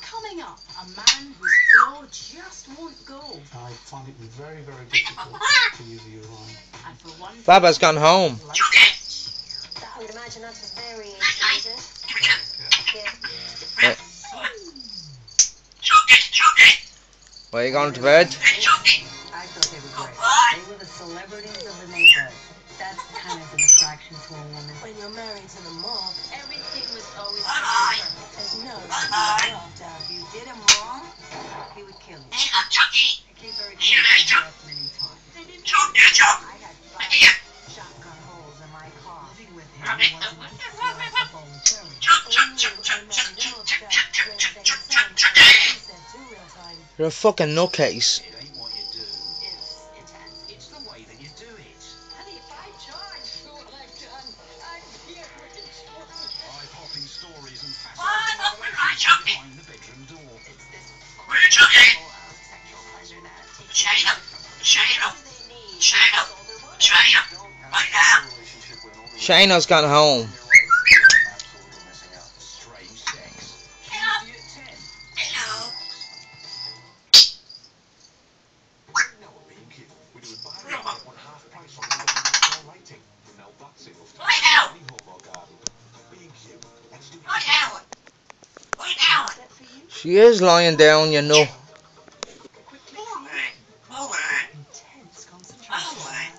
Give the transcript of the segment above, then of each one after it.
Coming up, a man whose floor just won't go. I find it very, very difficult to use a urine. And for one Baba's gone home. I would imagine that's a very easy, is it? Yeah. Where are you going to bed? I thought they were great. They were the celebrities of the neighborhood. That's kind of an attraction to a woman. When you're married to the mob, everything was always there's no love. If you did him wrong, he would kill you. It came very close to death many times. I had 5 shotgun holes in my car. Living with him wasn't voluntary. You're a fucking nutcase. It ain't what you do. It's intense. It's the way that you do it. Honey, if I charge for what I've done, I'm here with Eye-popping stories and fascinating behind the bedroom door. It's this level of sexual pleasure that takes Shayna's gone home. She is lying down, you know.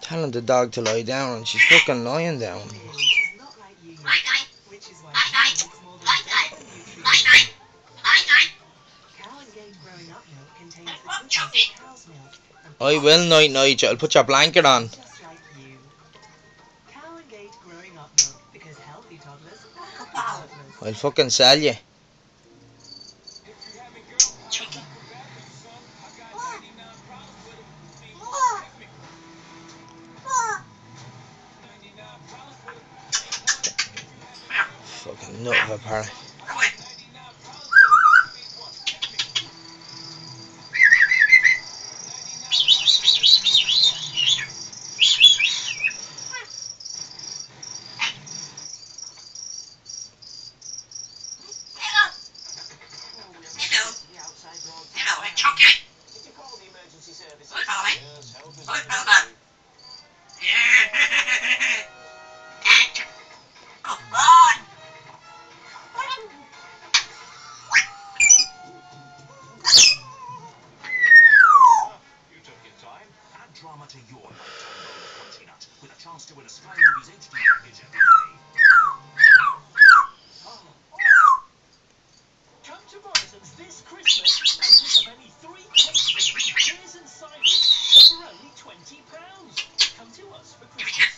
Telling the dog to lie down and she's fucking lying down. I will night night, I'll put your blanket on. I'll fucking sell you. Fucking nut of a parrot. Drama to your lifetime nut with a chance to win a Sky Movies HD package every day. Come to Morrison's this Christmas and pick up any 3 cases of beers and ciders for only £20. Come to us for Christmas.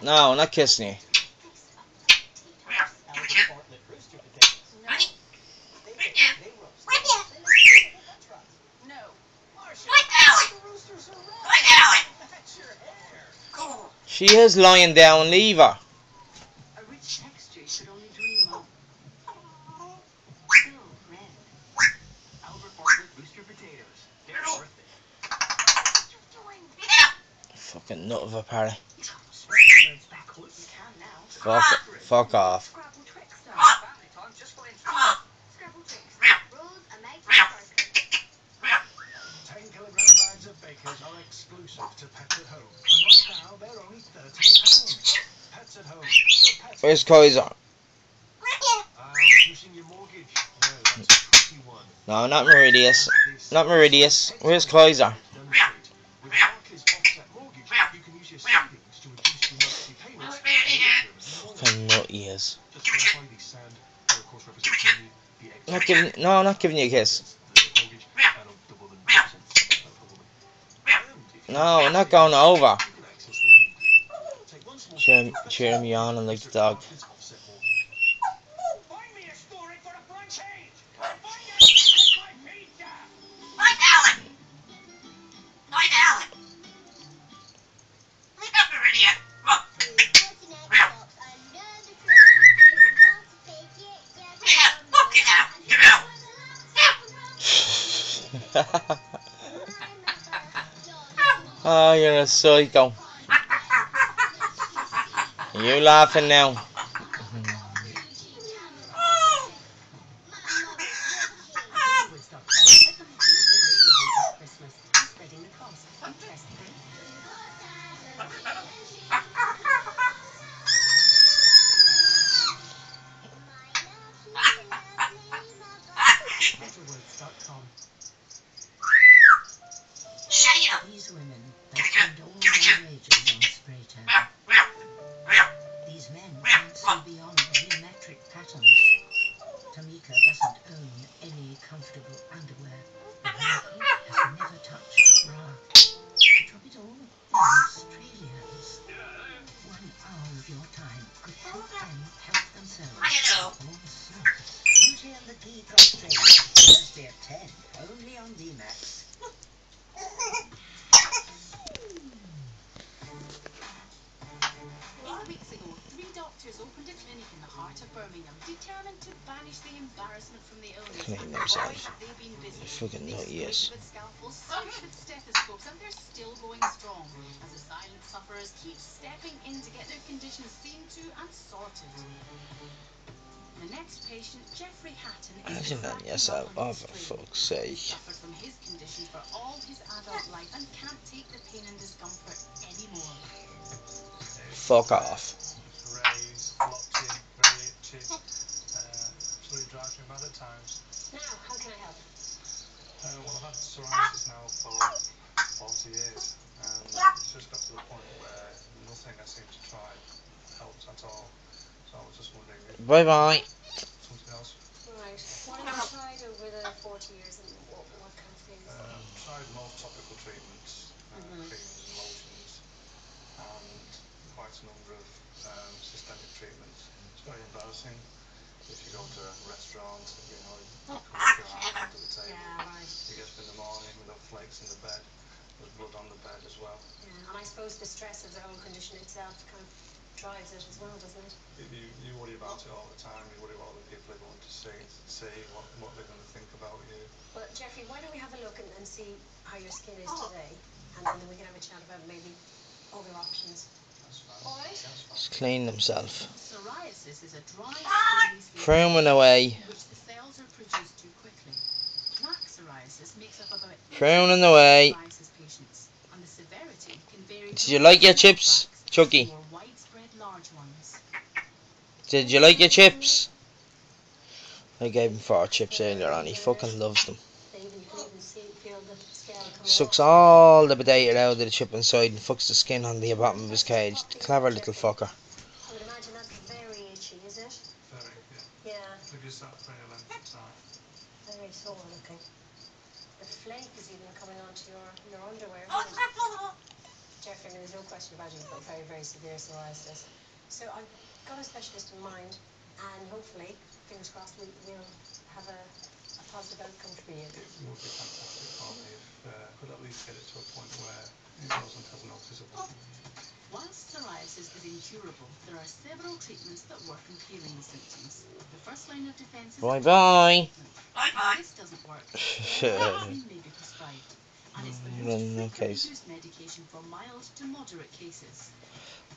No, not kissing you. She is lying down, leave her. a rich texture you could only dream of. Still red. Albert Bartlett rooster potatoes. They're worth it. Fucking nut of a parrot. Backwards. You can now. Fuck off. Scrabble tricks though. Family time just for interest. Scrabble tricks. Rules are made for broken. 10-kilogram bags of Bakers are exclusive to Pets at Home, and right now they're only £13. Pets at Home. Pets Where's Kaiser? reducing your mortgage. No, that's 21. No, not Meridius. Not Meridius. Where's Kaiser? Demonstrate. With Barclays offset mortgage, you can use your savings to reduce your monthly payments. Fucking nut he is. Just verify these stand, or of course represent the Not giving. No, I'm not giving you a kiss. mortgage, that'll double the percent. No, I'm not going over. You can access the lending. Take one small Cheer me on and like the dog. Barclays offset mortgage. Find me a story for the front page. Find me a story for my pizza. Oh, you're a psycho. Are you laughing now? Woods.com. Everything they really want this Christmas. Spreading the cost. Interest free. Betterwoods.com. These women have spent all their wages on spray tan. These men can't see beyond geometric patterns. Tamika doesn't own any comfortable underwear. The miracle has never touched a bra. To top it all, they're Australians. 1 hour of your time could help them help themselves. Also, Beauty and the Geek Australia, Thursday at 10, only on VMAX. 8 weeks ago, 3 doctors opened a clinic in the heart of Birmingham, determined to banish the embarrassment from the illness. Clean Boy, themselves. have they been busy. Fucking They nut, scraped yes. with scalpels, searched with stethoscopes, and they're still going strong as the silent sufferers keep stepping in to get their conditions seen to and sorted. The next patient, Jeffrey Hatton, is Imagine that cracking yourself. up on Oh, his for strain. fuck's sake. He's suffered from his conditions for all his adult life and can't take the pain and discomfort anymore. Fuck off. Raised, locked in, very itchy. Absolutely drives me mad at times. Now, how can I help? Well, I've had psoriasis now for 40 years, and it's just got to the point where nothing I seem to try helps at all. So I was just wondering if Bye bye. something else. Right. What have you tried over the 40 years and what kind of things? Tried most topical treatments, creams and lotions, and quite a number of systemic treatments. It's very embarrassing if you go to a restaurant, you come with your hand under the table. Yeah, right. You get up in the morning without flakes in the bed. There's blood on the bed as well. Yeah, and I suppose the stress of the whole condition itself kind of drives it as well, doesn't it? You worry about it all the time. You worry what other people are going to see what they're going to think about you. Well, Jeffrey, why don't we have a look and see how your skin is today, and then we can have a chat about maybe other options. That's fine. All right. That's fine. Just clean themselves. Psoriasis is a dry, scaly skin Pruning away. which the cells are produced too quickly. Plaque psoriasis makes up about 80% Pruning away. of psoriasis patients, and the severity can vary. Did you like your chips, Chucky? More widespread large ones. Did you like your chips? I gave him 4 chips earlier on. He fucking loves them. You can even feel the scale coming Sucks off. all the potato out of the chip inside and fucks the skin on the bottom of his cage. Clever little fucker. I would imagine that's very itchy, is it? Very, yeah. Yeah, If you start for any length of time. very sore looking. The flake is even coming onto your underwear, isn't it? Jeffrey, there's no question about it, you've got very, very severe psoriasis. So I've got a specialist in mind, and hopefully, fingers crossed, we'll have a positive outcome for you. It would be fantastic for me if could at least get it to a point where it wasn't as noticeable. Whilst psoriasis is incurable, there are several treatments that work in clearing the symptoms. The first line of defence is Bye bye. If this doesn't work, cream may be prescribed, and it's the most frequently used medication for mild to moderate cases.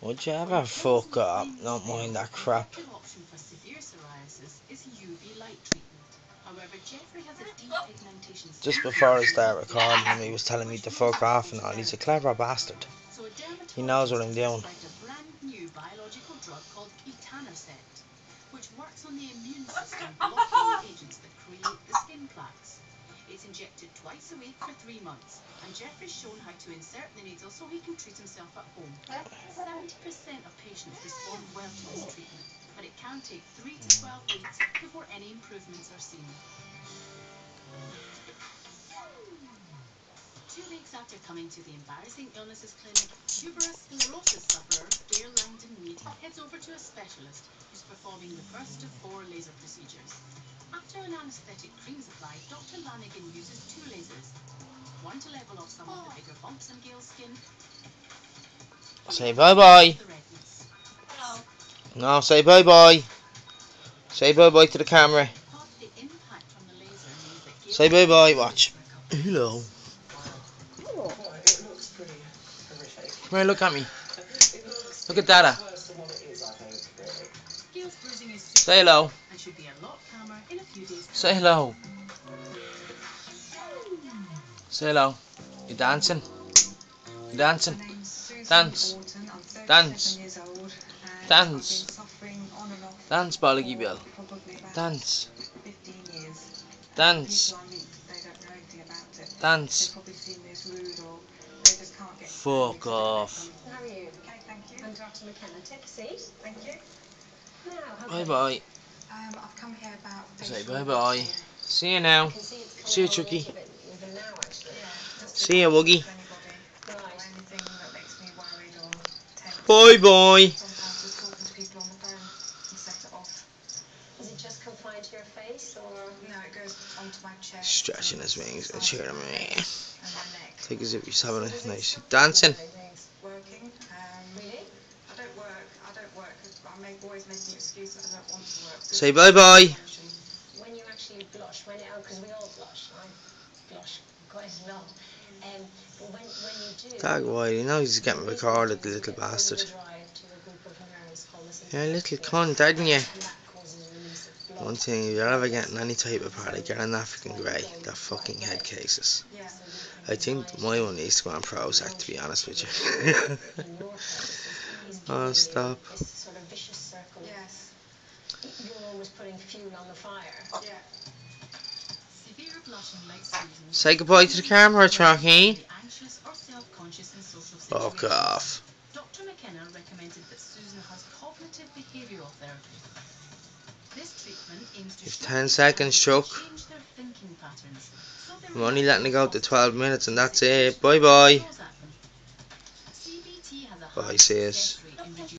Would you ever fuck up? Not mind that crap. The effective option for severe psoriasis is UV light treatment. However, Jeffrey has a depigmentation. Just before I start recording him, he was telling me to fuck off and all. He's a clever bastard. So a dermatologist He knows what I'm doing. prescribed a brand new biological drug called etanercept, which works on the immune system, blocking the agents that create the skin plaques. It's injected twice a week for 3 months, and Jeffrey's shown how to insert the needle so he can treat himself at home. 70% of patients respond well to this treatment, but it can take 3 to 12 weeks before any improvements are seen. 2 weeks after coming to the Embarrassing Illnesses Clinic, tuberous sclerosis sufferer Dale Langdon Mead heads over to a specialist who's performing the first of 4 laser procedures. After an anaesthetic cream's applied, Dr. Lanigan uses 2 lasers, one to level off some of the bigger bumps on Gail's skin. Say bye bye. The redness. No, say bye bye. Say bye bye to the camera. Thought the impact from the laser means that Gail Say bye bye. Watch. Hello. It looks pretty horrific. Come here, look at me. It looks Look at Dada. worse than what it Say hello. and should be a lot calmer in a few days' time. Say hello. Say hello. You dancing? You dancing? My name's Susan Dance. Orton. I'm 37 Dance. years old and Dance. I've been suffering on and off Dance, for Bollocky Bill. probably about Dance. 15 years. Dance. People I meet, they don't know anything about it. Dance. They probably see me as rude or they just can't get Fuck off. How are you? Okay, thank you. I'm Dr. McKenna. Take a seat. Thank you. Now, how Bye can bye. I've come here about Say facial bye bye. washing. See you now. I can see it's See you, coming on a Chucky. little bit even now, actually. Yeah, just See ya, Woogie. to anybody or Right. anything that makes me worried or tense. Bye bye. Sometimes just talking to people on the phone can set it off. Is it just confined to your face, or? No, it goes onto my chest. Stretching his wings and cheering me. And my neck. Take as if he's having Does a it nice stop you dancing. from doing things? Working. Really? I don't work. Always making excuses. I don't want to work. Say bye bye. When you actually blush, because we all blush, I blush quite a lot. But when you do, Dag White, he knows he's getting recorded, the little bastard. drive to a group of nerves called the You're a little sympathetic cunt, aren't you? nerve, and that causes a release of blood. One thing, if you're ever getting any type of parrot, get an African grey. They're fucking head cases. Yeah. I think my one needs to go on Prozac, to be honest with you. In your case, is Oh, stop. this sort of vicious circle. Yes. You're always putting fuel on the fire. Yeah. Severe blushing like Susan. Say goodbye to the camera, Chucky. Be anxious or self-conscious in social Fuck situations. off. Dr. McKenna recommended that Susan has cognitive behavioural therapy. This treatment aims to You've show 10 people seconds, how to Chuck. change their thinking patterns, so they I'm only react letting it go to positively 12 minutes and to that's it. situations Bye that bye. throws at them. CBT has a Bye, high sis. success rate in reducing